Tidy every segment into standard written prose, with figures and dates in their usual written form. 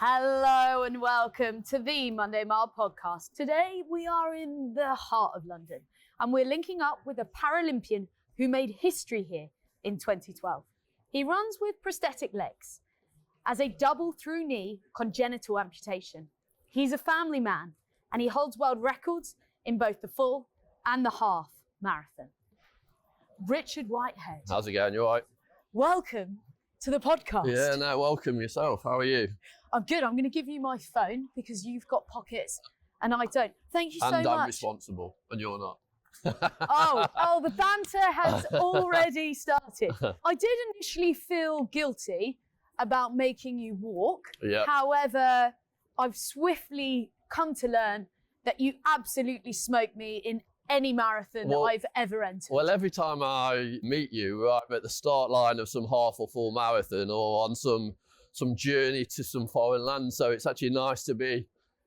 Hello and welcome to the Monday Mile podcast. Today we are in the heart of London and we're linking up with a Paralympian who made history here in 2012. He runs with prosthetic legs as a double through knee congenital amputation. He's a family man and he holds world records in both the full and the half marathon. Richard Whitehead. How's it going? You all right? Welcome to the podcast. Yeah, no, welcome yourself. How are you? I'm good. I'm going to give you my phone because you've got pockets and I don't. Thank you so much. And I'm responsible and you're not. Oh, the banter has already started. I did initially feel guilty about making you walk. Yep. However, I've swiftly come to learn that you absolutely smoke me in any marathon I've ever entered. Well, every time I meet you, we're either at the start line of some half or full marathon or on some journey to some foreign land. So it's actually nice to be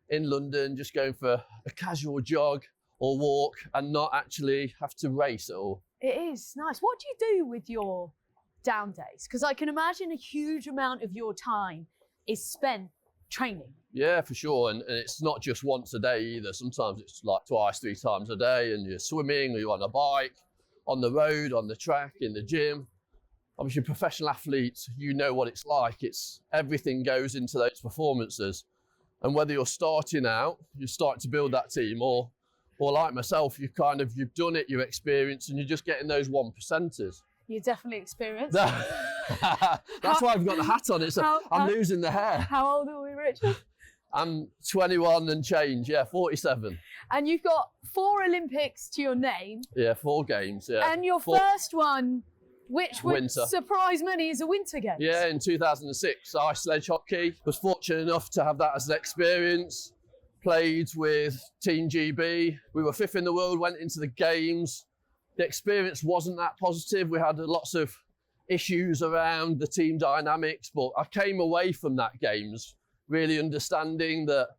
in London, just going for a casual jog or walk and not actually have to race at all. It is nice. What do you do with your down days? Because I can imagine a huge amount of your time is spent training. Yeah, for sure. And it's not just once a day either. Sometimes it's like twice, 3 times a day, and you're swimming or you're on a bike, on the road, on the track, in the gym. Obviously, professional athletes, you know what it's like. It's everything goes into those performances. And whether you're starting out, you're starting to build that team, or like myself, you've done it, you're experienced, and you're just getting those 1%ers. You're definitely experienced. That's why I've got the hat on. I'm losing the hair. How old are we, Richard? I'm 21 and change, 47. And you've got 4 Olympics to your name. Yeah, 4 games, yeah. And your first one, which would Winter. surprise many, is a Winter Games. Yeah, in 2006, ice sledge hockey. Was fortunate enough to have that as an experience. Played with Team GB. We were 5th in the world, went into the games. The experience wasn't that positive. We had lots of issues around the team dynamics, but I came away from that games really understanding that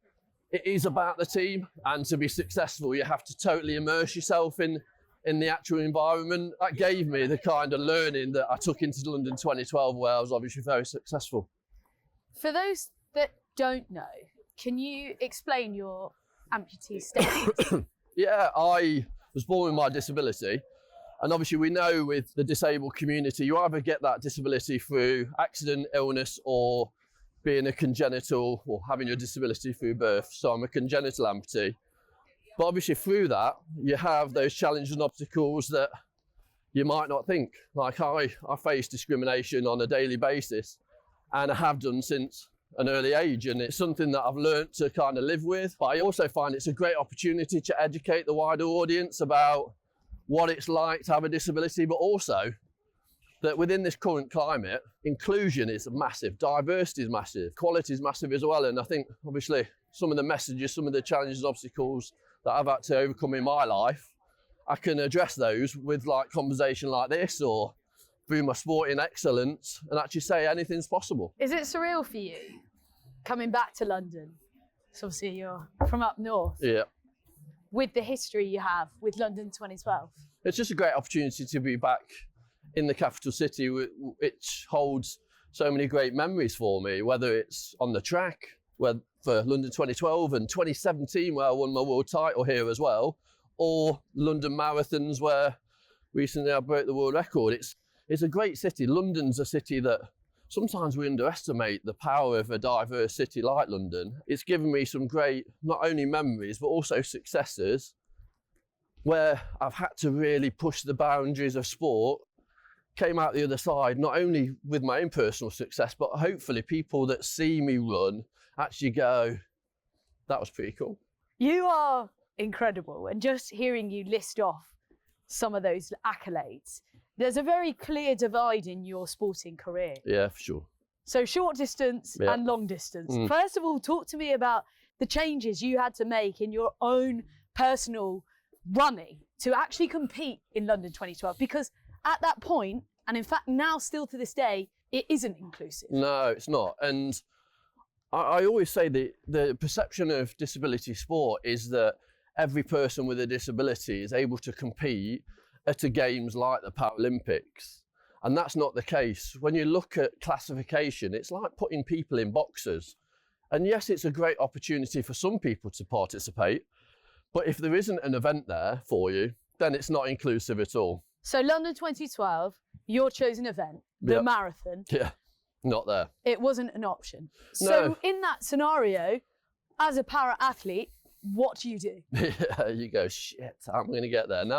it is about the team, and to be successful, you have to totally immerse yourself in the actual environment. That gave me the kind of learning that I took into London 2012, where I was obviously very successful. For those that don't know, can you explain your amputee status? Yeah, I was born with my disability. And obviously we know with the disabled community, you either get that disability through accident, illness, or being a congenital or having your disability through birth. So I'm a congenital amputee. But obviously through that, you have those challenges and obstacles that you might not think. Like I face discrimination on a daily basis, and I have done since an early age. And it's something that I've learned to kind of live with. But I also find it's a great opportunity to educate the wider audience about what it's like to have a disability, but also that within this current climate, inclusion is massive, diversity is massive, quality is massive as well. And I think obviously some of the messages, some of the challenges and obstacles that I've had to overcome in my life, I can address those with like conversation like this or through my sporting excellence and actually say anything's possible. Is it surreal for you coming back to London? So obviously you're from up north. Yeah. With the history you have with London 2012. It's just a great opportunity to be back in the capital city, which holds so many great memories for me, whether it's on the track for London 2012 and 2017 where I won my world title here as well, or London marathons where recently I broke the world record. It's a great city. London's a city that sometimes we underestimate the power of a diverse city like London. It's given me some great, not only memories, but also successes where I've had to really push the boundaries of sport, came out the other side, not only with my own personal success, but hopefully people that see me run actually go, that was pretty cool. You are incredible. And just hearing you list off some of those accolades, there's a very clear divide in your sporting career. Yeah, for sure. So short distance and long distance. First of all, talk to me about the changes you had to make in your own personal running to actually compete in London 2012. Because at that point, and in fact now still to this day, it isn't inclusive. No, it's not. And I always say the perception of disability sport is that every person with a disability is able to compete at a games like the Paralympics. And that's not the case. When you look at classification, it's like putting people in boxes. And yes, it's a great opportunity for some people to participate, but if there isn't an event there for you, then it's not inclusive at all. So London 2012, your chosen event, the Yep. marathon, Yeah, not there. it wasn't an option. So No. in that scenario, as a para-athlete, what do you do? Yeah, you go, shit, how am I going to get there? No,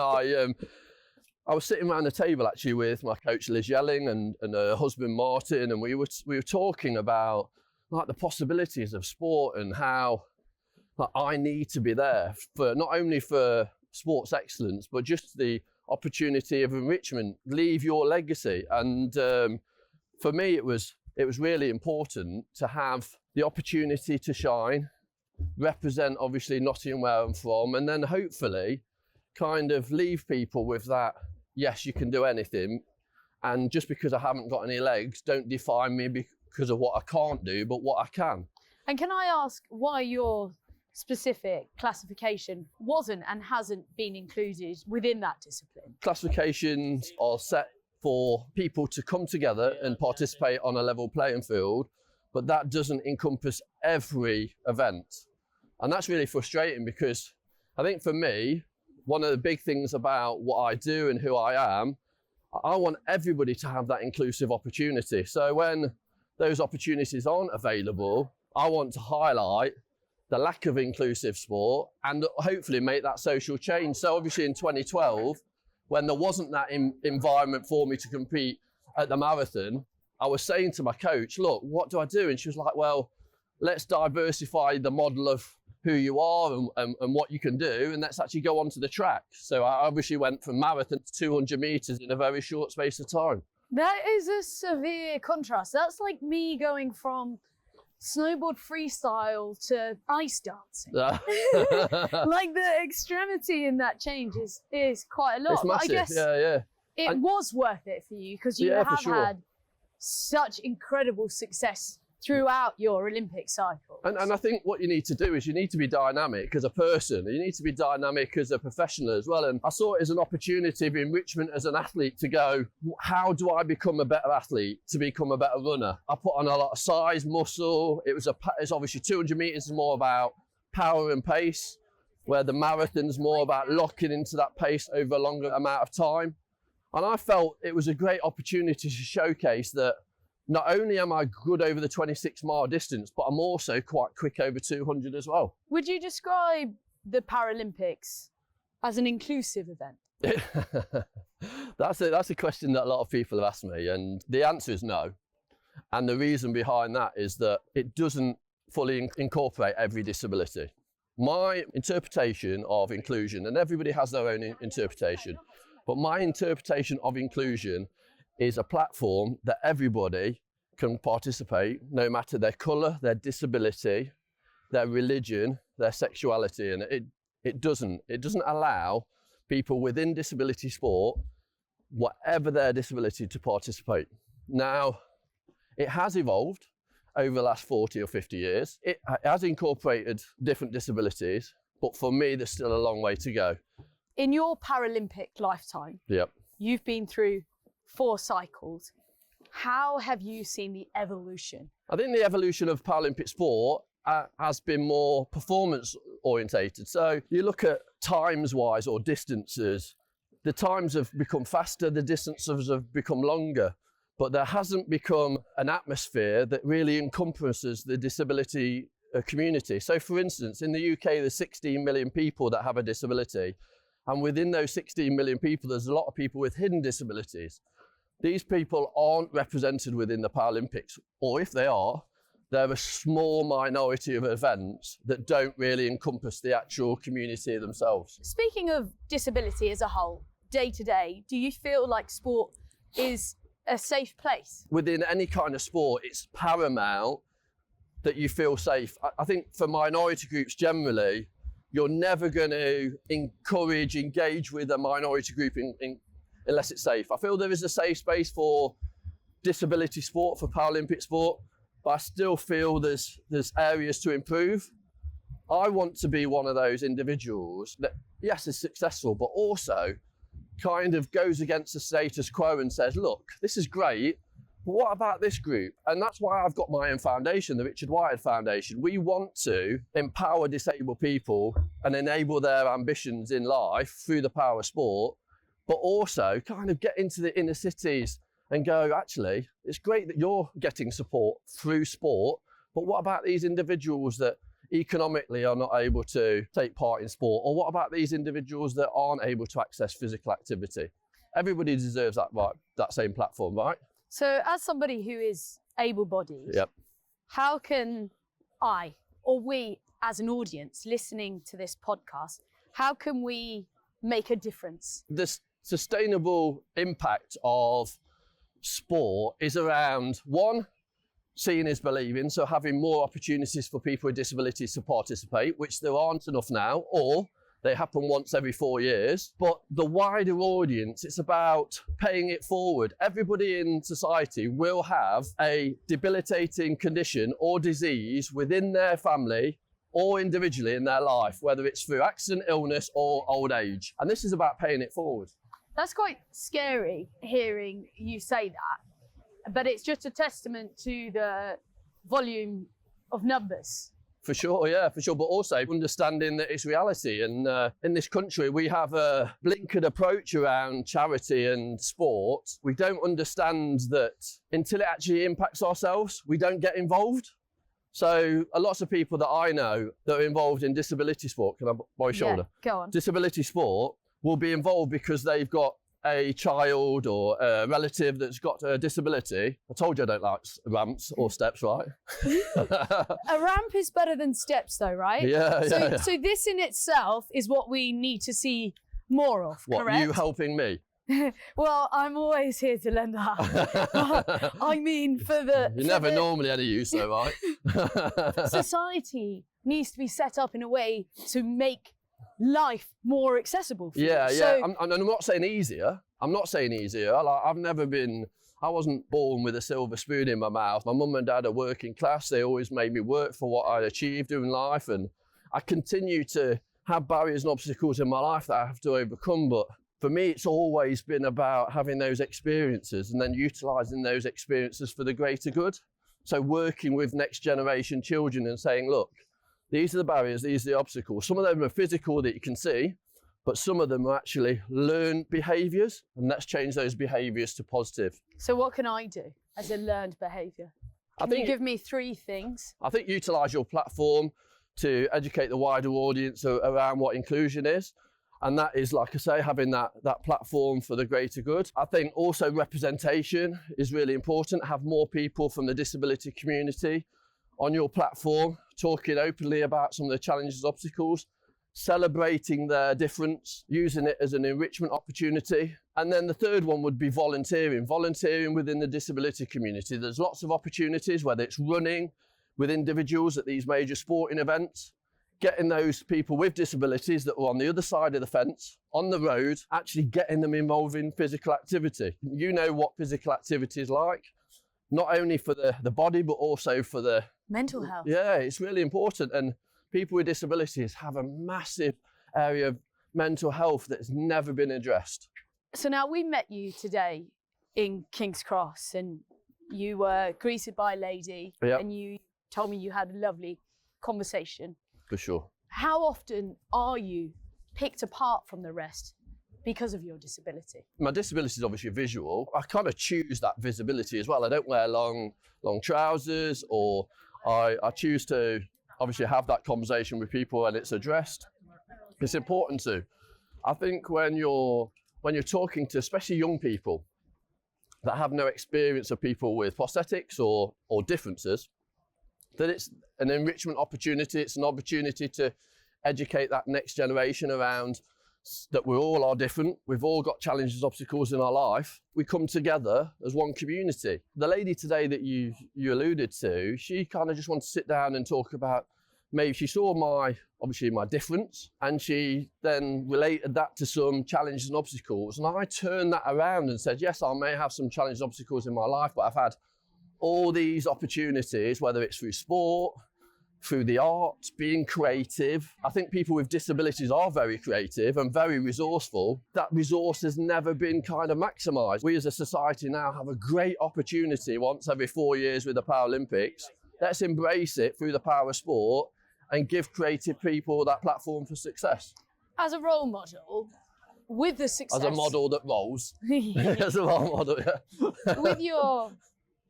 I was sitting around the table actually with my coach Liz Yelling and her husband Martin, and we were talking about like the possibilities of sport and how like, I need to be there for not only for sports excellence, but just the opportunity of enrichment, leave your legacy. And for me, it was really important to have the opportunity to shine, represent obviously Nottingham where I'm from, and then hopefully kind of leave people with that, yes, you can do anything. And just because I haven't got any legs, don't define me because of what I can't do, but what I can. And can I ask why your specific classification wasn't and hasn't been included within that discipline? Classifications are set for people to come together and participate on a level playing field, but that doesn't encompass every event. And that's really frustrating because I think for me, one of the big things about what I do and who I am, I want everybody to have that inclusive opportunity. So when those opportunities aren't available, I want to highlight the lack of inclusive sport and hopefully make that social change. So obviously in 2012, when there wasn't that environment for me to compete at the marathon, I was saying to my coach, look, what do I do? And she was like, well, let's diversify the model of who you are and what you can do, and let's actually go onto the track. So I obviously went from marathon to 200 meters in a very short space of time. That is a severe contrast. That's like me going from snowboard freestyle to ice dancing. Like the extremity in that change is quite a lot. It's massive. But I guess it was worth it for you because you have had such incredible success throughout your Olympic cycle. And I think what you need to do is you need to be dynamic as a person. You need to be dynamic as a professional as well. And I saw it as an opportunity of enrichment as an athlete to go, how do I become a better athlete to become a better runner? I put on a lot of size, muscle. It's obviously 200 meters is more about power and pace, where the marathon's more about locking into that pace over a longer amount of time. And I felt it was a great opportunity to showcase that not only am I good over the 26-mile distance, but I'm also quite quick over 200 as well. Would you describe the Paralympics as an inclusive event? That's a question that a lot of people have asked me, and the answer is no. And the reason behind that is that it doesn't fully incorporate every disability. My interpretation of inclusion, and everybody has their own interpretation, but my interpretation of inclusion is a platform that everybody can participate, no matter their colour, their disability, their religion, their sexuality. And it doesn't allow people within disability sport, whatever their disability, to participate. Now, it has evolved over the last 40 or 50 years. It has incorporated different disabilities, but for me, there's still a long way to go. In your Paralympic lifetime, you've been through 4 cycles. How have you seen the evolution? I think the evolution of Paralympic sport has been more performance orientated. So you look at times wise or distances, the times have become faster, the distances have become longer, but there hasn't become an atmosphere that really encompasses the disability community. So for instance, in the UK, there's 16 million people that have a disability. And within those 16 million people, there's a lot of people with hidden disabilities. These people aren't represented within the Paralympics, or if they are, they're a small minority of events that don't really encompass the actual community themselves. Speaking of disability as a whole, day to day, do you feel like sport is a safe place? Within any kind of sport, it's paramount that you feel safe. I think for minority groups generally, you're never going to engage with a minority group unless it's safe. I feel there is a safe space for disability sport, for Paralympic sport, but I still feel there's areas to improve. I want to be one of those individuals that, yes, is successful, but also kind of goes against the status quo and says, look, this is great, But what about this group? And that's why I've got my own foundation, the Richard Whitehead Foundation. We want to empower disabled people and enable their ambitions in life through the power of sport, but also kind of get into the inner cities and go, actually, it's great that you're getting support through sport, but what about these individuals that economically are not able to take part in sport? Or what about these individuals that aren't able to access physical activity? Everybody deserves that, right, that same platform, right? So as somebody who is able-bodied, Yep. how can I, or we as an audience listening to this podcast, how can we make a difference? The sustainable impact of sport is around, one, seeing is believing, so having more opportunities for people with disabilities to participate, which there aren't enough now, or they happen once every 4 years. But the wider audience, it's about paying it forward. Everybody in society will have a debilitating condition or disease within their family or individually in their life, whether it's through accident, illness, or old age. And this is about paying it forward. That's quite scary hearing you say that, but it's just a testament to the volume of numbers. For sure, yeah, for sure. But also understanding that it's reality. And in this country, we have a blinkered approach around charity and sport. We don't understand that until it actually impacts ourselves, we don't get involved. So lots of people that I know that are involved in disability sport, can I borrow your shoulder? Yeah, go on. Disability sport will be involved because they've got a child or a relative that's got a disability. I told you I don't like ramps or steps, right? A ramp is better than steps though, right? Yeah, yeah. So this in itself is what we need to see more of, What, correct? you helping me? Well, I'm always here to lend a hand. I mean, You're never normally any use though, right? Society needs to be set up in a way to make life more accessible for you. Yeah. So, I'm not saying easier. I'm not saying easier. I wasn't born with a silver spoon in my mouth. My mum and dad are working class. They always made me work for what I achieved in life. And I continue to have barriers and obstacles in my life that I have to overcome. But for me, it's always been about having those experiences and then utilising those experiences for the greater good. So working with next generation children and saying, look, these are the barriers, these are the obstacles. Some of them are physical that you can see, but some of them are actually learned behaviours, and let's change those behaviours to positive. so what can I do as a learned behaviour? Can you give me 3 things? I think utilise your platform to educate the wider audience around what inclusion is. And that is, like I say, having that platform for the greater good. I think also representation is really important. Have more people from the disability community on your platform, talking openly about some of the challenges, obstacles, celebrating their difference, using it as an enrichment opportunity. And then the third one would be volunteering within the disability community. There's lots of opportunities, whether it's running with individuals at these major sporting events, getting those people with disabilities that are on the other side of the fence, on the road, actually getting them involved in physical activity. You know what physical activity is like, not only for the body, but also for the Mental health. Yeah, it's really important. And people with disabilities have a massive area of mental health that's never been addressed. So now we met you today in King's Cross and you were greeted by a lady. Yep. And you told me you had a lovely conversation. For sure. How often are you picked apart from the rest because of your disability? My disability is obviously visual. I kind of choose that visibility as well. I don't wear long trousers, or I choose to obviously have that conversation with people and it's addressed. It's important to. I think when you're talking to especially young people that have no experience of people with prosthetics or differences, that it's an enrichment opportunity. It's an opportunity to educate that next generation around that we all are different. We've all got challenges, obstacles in our life. We come together as one community. The lady today that you alluded to, she kind of just wanted to sit down and talk about, maybe she saw my difference, and she then related that to some challenges and obstacles. And I turned that around and said, yes, I may have some challenges and obstacles in my life, but I've had all these opportunities, whether it's through sport, through the arts, being creative. I think people with disabilities are very creative and very resourceful. That resource has never been kind of maximised. We as a society now have a great opportunity once every 4 years with the Paralympics. Let's embrace it through the power of sport and give creative people that platform for success. As a role model, with the success... As a model that rolls. As a role model, yeah. With your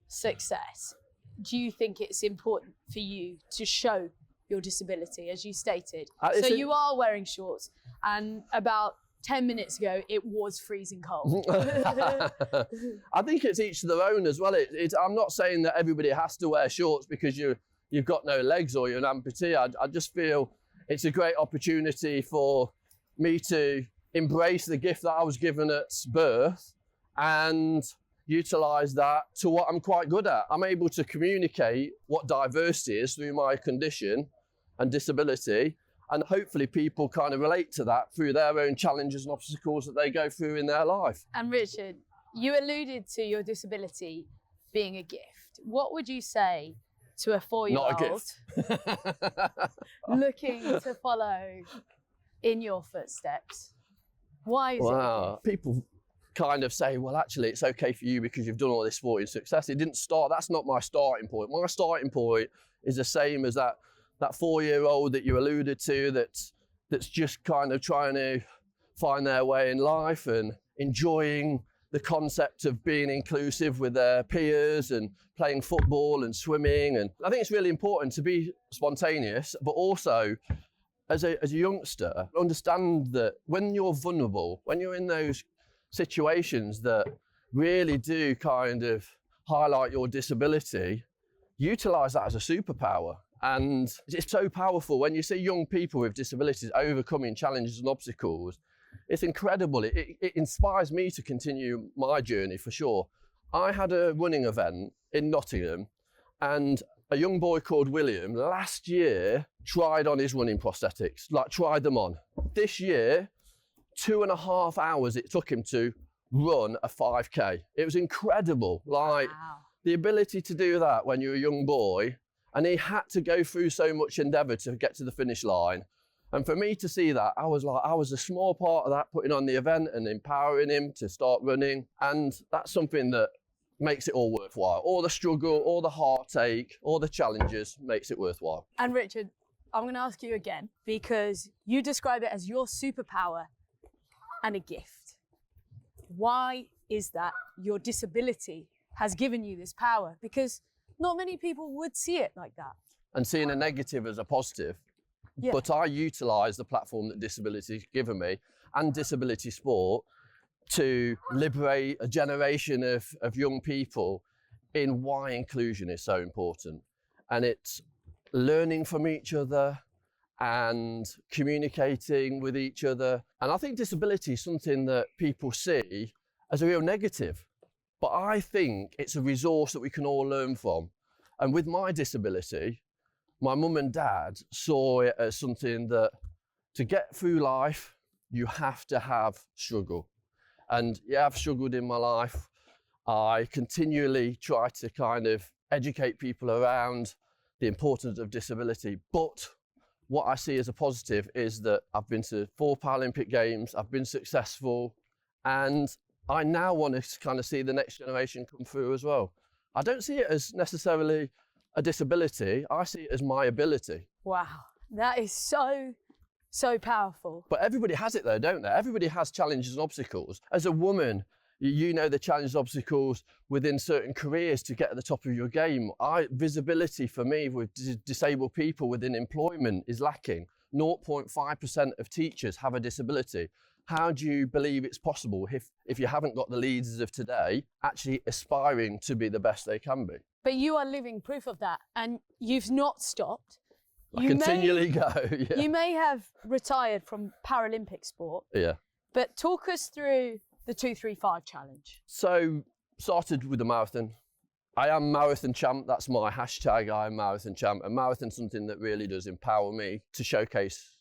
success, do you think it's important for you to show your disability, as you stated? So you are wearing shorts, and about 10 minutes ago, it was freezing cold. I think it's each to their own as well. I'm not saying that everybody has to wear shorts because you've got no legs or you're an amputee. I just feel it's a great opportunity for me to embrace the gift that I was given at birth and utilise that to what I'm quite good at. I'm able to communicate what diversity is through my condition and disability, and hopefully people kind of relate to that through their own challenges and obstacles that they go through in their life. And Richard, you alluded to your disability being a gift. What would you say to a 4-year-old Not a gift. looking to follow in your footsteps? Why is it a gift? People kind of say, well, actually, it's okay for you because you've done all this sporting success. It didn't start, that's not my starting point. My starting point is the same as that 4-year-old that you alluded to that's just kind of trying to find their way in life and enjoying the concept of being inclusive with their peers and playing football and swimming. And I think it's really important to be spontaneous, but also as a youngster, understand that when you're vulnerable, when you're in those situations that really do kind of highlight your disability, utilise that as a superpower. And it's so powerful when you see young people with disabilities overcoming challenges and obstacles. It's incredible. It inspires me to continue my journey for sure. I had a running event in Nottingham, and a young boy called William last year tried on his running prosthetics, tried them on. This year, 2.5 hours it took him to run a 5K. It was incredible. Wow. The ability to do that when you're a young boy, and he had to go through so much endeavour to get to the finish line. And for me to see that, I was a small part of that, putting on the event and empowering him to start running. And that's something that makes it all worthwhile. All the struggle, all the heartache, all the challenges makes it worthwhile. And Richard, I'm going to ask you again, because you describe it as your superpower and a gift. Why is that your disability has given you this power? Because not many people would see it like that. And seeing a negative as a positive. Yeah. But I utilise the platform that disability's given me and disability sport to liberate a generation of young people in why inclusion is so important. And it's learning from each other and communicating with each other. And I think disability is something that people see as a real negative. But I think it's a resource that we can all learn from. And with my disability, my mum and dad saw it as something that to get through life, you have to have struggle. And yeah, I've struggled in my life. I continually try to kind of educate people around the importance of disability. But what I see as a positive is that I've been to 4 Paralympic Games, I've been successful, and I now want to kind of see the next generation come through as well. I don't see it as necessarily a disability, I see it as my ability. Wow, that is so powerful. But everybody has it though, don't they? Everybody has challenges and obstacles. As a woman, you know the challenges and obstacles within certain careers to get at the top of your game. Visibility for me with disabled people within employment is lacking. 0.5% of teachers have a disability. How do you believe it's possible if you haven't got the leaders of today actually aspiring to be the best they can be? But you are living proof of that, and you've not stopped. I continually go, yeah. You may have retired from Paralympic sport, yeah. But talk us through the 235 challenge. So, started with the marathon. I am marathon champ, that's my hashtag, I am marathon champ. And marathon's something that really does empower me to showcase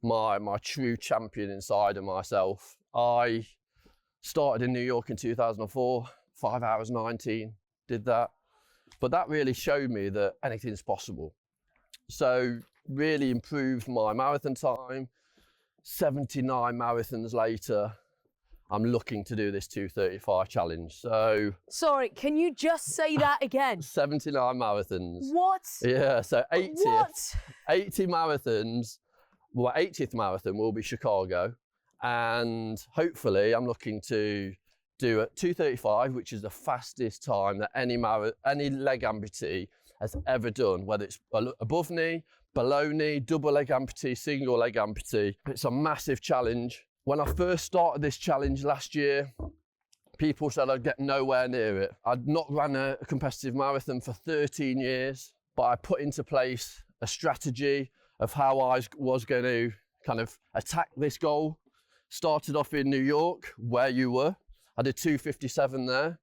my true champion inside of myself. I started in New York in 2004, 5 hours 19, did that. But that really showed me that anything's possible. So really improved my marathon time. 79 marathons later, I'm looking to do this 2:35 challenge. So Sorry, can you just say that again? 79 marathons. What? Yeah, so 80 What? 80 marathons. Well, 80th marathon will be Chicago, and hopefully I'm looking to do a 2:35, which is the fastest time that any leg amputee has ever done, whether it's above knee, below knee, double leg amputee, single leg amputee. It's a massive challenge. When I first started this challenge last year, people said I'd get nowhere near it. I'd not run a competitive marathon for 13 years, but I put into place a strategy of how I was going to kind of attack this goal. Started off in New York, where you were. I did 2:57 there.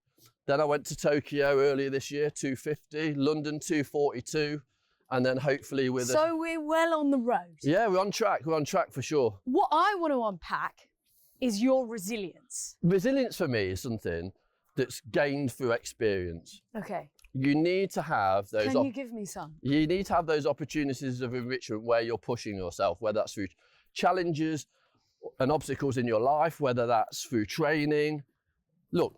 Then I went to Tokyo earlier this year, 2:50, London 2:42, and then hopefully with So we're well on the road. Yeah, we're on track for sure. What I want to unpack is your resilience. Resilience for me is something that's gained through experience. Okay. You need to have those. Can you give me some? You need to have those opportunities of enrichment where you're pushing yourself, whether that's through challenges and obstacles in your life, whether that's through training. Look,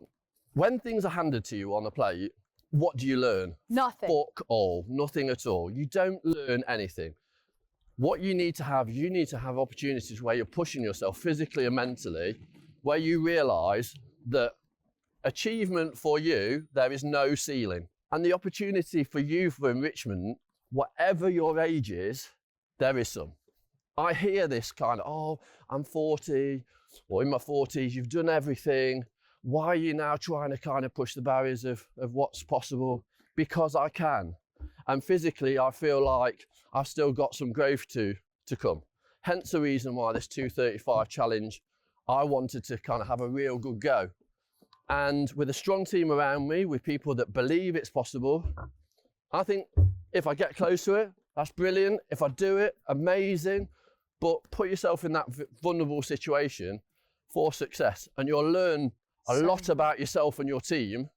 when things are handed to you on a plate, what do you learn? Nothing. Fuck all, nothing at all. You don't learn anything. What you need to have opportunities where you're pushing yourself physically and mentally, where you realise that achievement for you, there is no ceiling. And the opportunity for you for enrichment, whatever your age is, there is some. I hear this kind of, oh, I'm 40 or in my 40s, you've done everything. Why are you now trying to kind of push the barriers of what's possible? Because I can. And physically, I feel like I've still got some growth to come. Hence the reason why this 2:35 challenge, I wanted to kind of have a real good go. And with a strong team around me, with people that believe it's possible, I think if I get close to it, that's brilliant. If I do it, amazing. But put yourself in that vulnerable situation for success, and you'll learn a lot about yourself and your team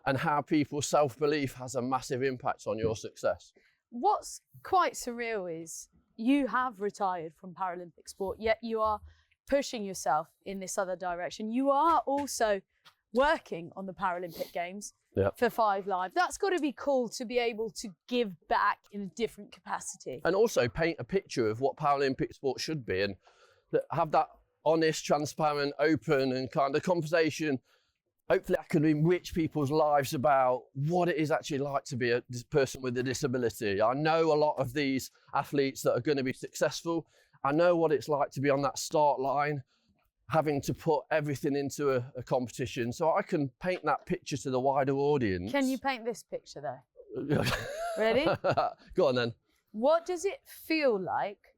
and how people's self-belief has a massive impact on your success. What's quite surreal is you have retired from Paralympic sport, yet you are pushing yourself in this other direction. You are also working on the Paralympic Games for 5 Live. That's got to be cool to be able to give back in a different capacity. And also paint a picture of what Paralympic sport should be, and have that honest, transparent, open and kind of conversation. Hopefully I can enrich people's lives about what it is actually like to be a person with a disability. I know a lot of these athletes that are going to be successful. I know what it's like to be on that start line, having to put everything into a competition. So I can paint that picture to the wider audience. Can you paint this picture though? Ready? Go on then. What does it feel like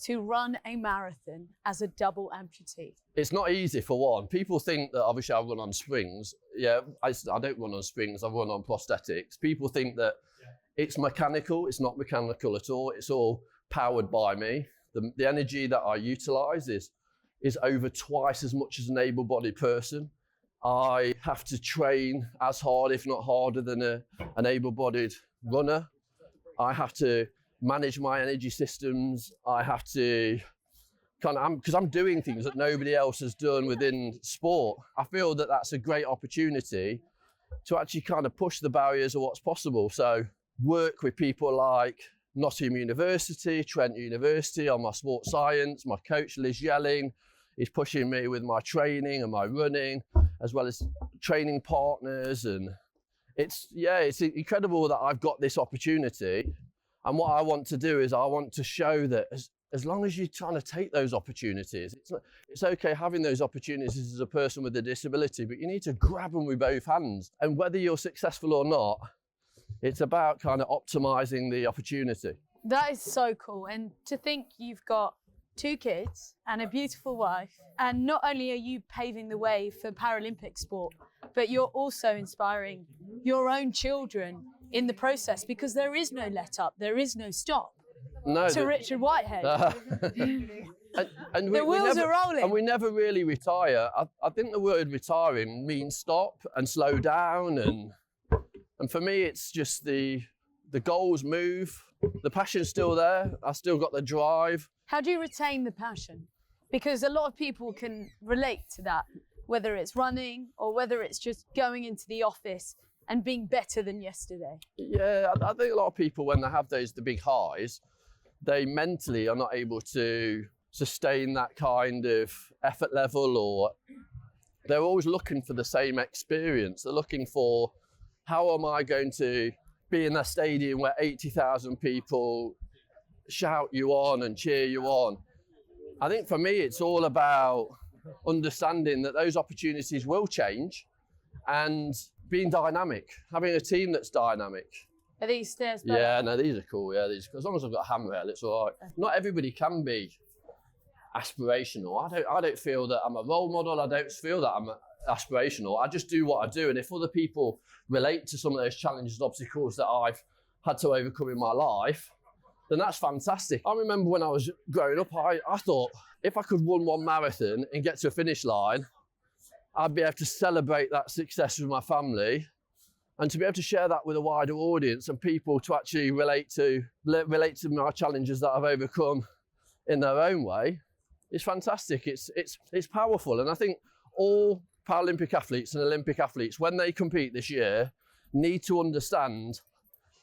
to run a marathon as a double amputee? It's not easy for one. People think that obviously I run on springs. Yeah, I don't run on springs, I run on prosthetics. People think that it's mechanical. It's not mechanical at all. It's all powered by me. The energy that I utilise is over twice as much as an able-bodied person. I have to train as hard, if not harder, than an able-bodied runner. I have to manage my energy systems. I have to because I'm doing things that nobody else has done within sport. I feel that that's a great opportunity to actually kind of push the barriers of what's possible. So work with people like Nottingham University, Trent University on my sports science. My coach Liz Yelling is pushing me with my training and my running, as well as training partners. And it's incredible that I've got this opportunity. And what I want to do is I want to show that as long as you're trying to take those opportunities, it's okay having those opportunities as a person with a disability, but you need to grab them with both hands. And whether you're successful or not, it's about kind of optimizing the opportunity. That is so cool. And to think you've got 2 kids and a beautiful wife, and not only are you paving the way for Paralympic sport, but you're also inspiring your own children in the process, because there is no let up, there is no stop. To Richard Whitehead. And the wheels are rolling. And we never really retire. I think the word retiring means stop and slow down. And for me, it's just the goals move, the passion's still there. I still got the drive. How do you retain the passion? Because a lot of people can relate to that, whether it's running or whether it's just going into the office and being better than yesterday. Yeah, I think a lot of people, when they have the big highs, they mentally are not able to sustain that kind of effort level, or they're always looking for the same experience. They're looking for, how am I going to be in a stadium where 80,000 people shout you on and cheer you on? I think for me, it's all about understanding that those opportunities will change and being dynamic, having a team that's dynamic. Are these stairs better? Yeah, no, these are cool. Yeah, as long as I've got a handrail, it's all right. Not everybody can be aspirational. I don't feel that I'm a role model. I don't feel that I'm aspirational. I just do what I do. And if other people relate to some of those challenges and obstacles that I've had to overcome in my life, then that's fantastic. I remember when I was growing up, I thought if I could run one marathon and get to a finish line, I'd be able to celebrate that success with my family, and to be able to share that with a wider audience and people to actually relate to my challenges that I've overcome in their own way. It's fantastic. It's powerful. And I think all Paralympic athletes and Olympic athletes, when they compete this year, need to understand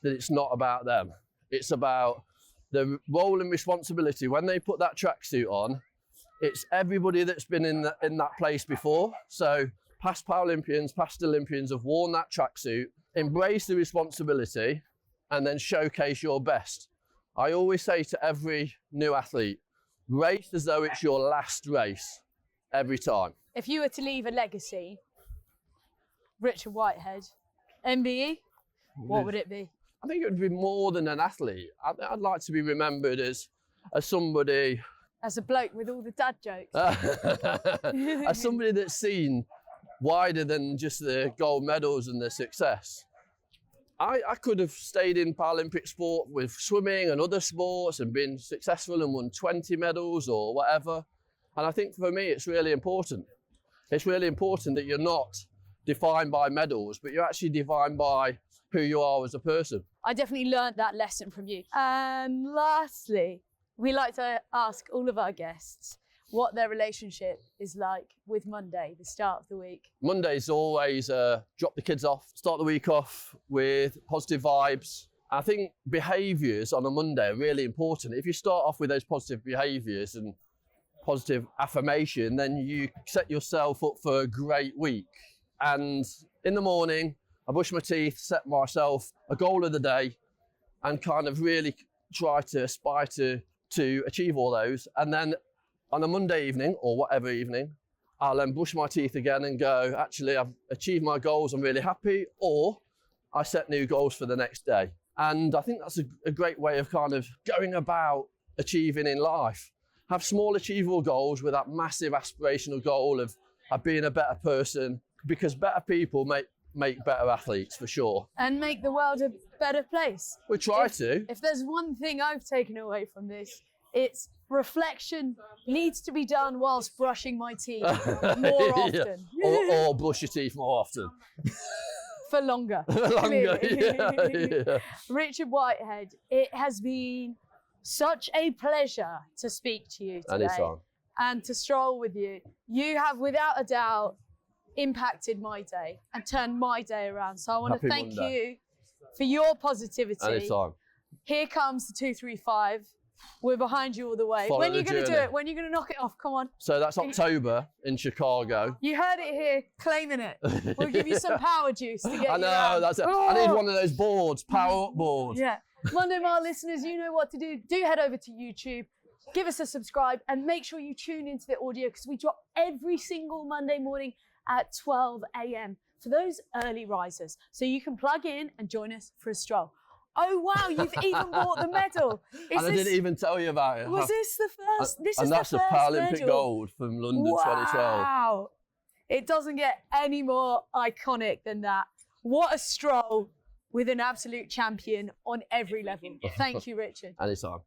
that it's not about them. It's about the role and responsibility. When they put that tracksuit on, it's everybody that's been in that place before. So past Paralympians, past Olympians have worn that tracksuit, embrace the responsibility, and then showcase your best. I always say to every new athlete, race as though it's your last race, every time. If you were to leave a legacy, Richard Whitehead, MBE, what would it be? I think it would be more than an athlete. I'd like to be remembered as somebody... As a bloke with all the dad jokes. As somebody that's seen wider than just the gold medals and the success. I could have stayed in Paralympic sport with swimming and other sports and been successful and won 20 medals or whatever. And I think for me, it's really important. It's really important that you're not defined by medals, but you're actually defined by who you are as a person. I definitely learned that lesson from you. And lastly, we like to ask all of our guests what their relationship is like with Monday, the start of the week. Monday's always drop the kids off, start the week off with positive vibes. I think behaviours on a Monday are really important. If you start off with those positive behaviours and positive affirmation, then you set yourself up for a great week. And in the morning, I brush my teeth, set myself a goal of the day, and kind of really try to aspire to achieve all those. And then on a Monday evening, or whatever evening, I'll then brush my teeth again and go, actually, I've achieved my goals, I'm really happy, or I set new goals for the next day. And I think that's a great way of kind of going about achieving in life. Have small achievable goals with that massive aspirational goal of being a better person, because better people make better athletes for sure. And make the world a better place. We try to. If there's one thing I've taken away from this, it's reflection needs to be done whilst brushing my teeth more often. Yeah. Or brush your teeth more often. For longer. For longer, yeah. Richard Whitehead, it has been such a pleasure to speak to you today. Anytime. And to stroll with you. You have, without a doubt, impacted my day and turned my day around. So I want to thank you for your positivity. Anytime. Here comes the 235. We're behind you all the way. When are you going to do it? When are you going to knock it off? Come on. So that's October in Chicago. You heard it here, claiming it. We'll give you some power juice to get you I know, around. that's it. Oh. I need one of those boards, power up boards. Yeah. Monday Mile listeners, you know what to do. Do head over to YouTube, give us a subscribe, and make sure you tune into the audio, because we drop every single Monday morning at 12 a.m. for those early risers. So you can plug in and join us for a stroll. Oh, wow, you've even bought the medal. I didn't even tell you about it. Was this the first? This and is that's the a first Paralympic medal. gold from London 2012. Wow. It doesn't get any more iconic than that. What a stroll with an absolute champion on every level. Thank you, Richard. Anytime.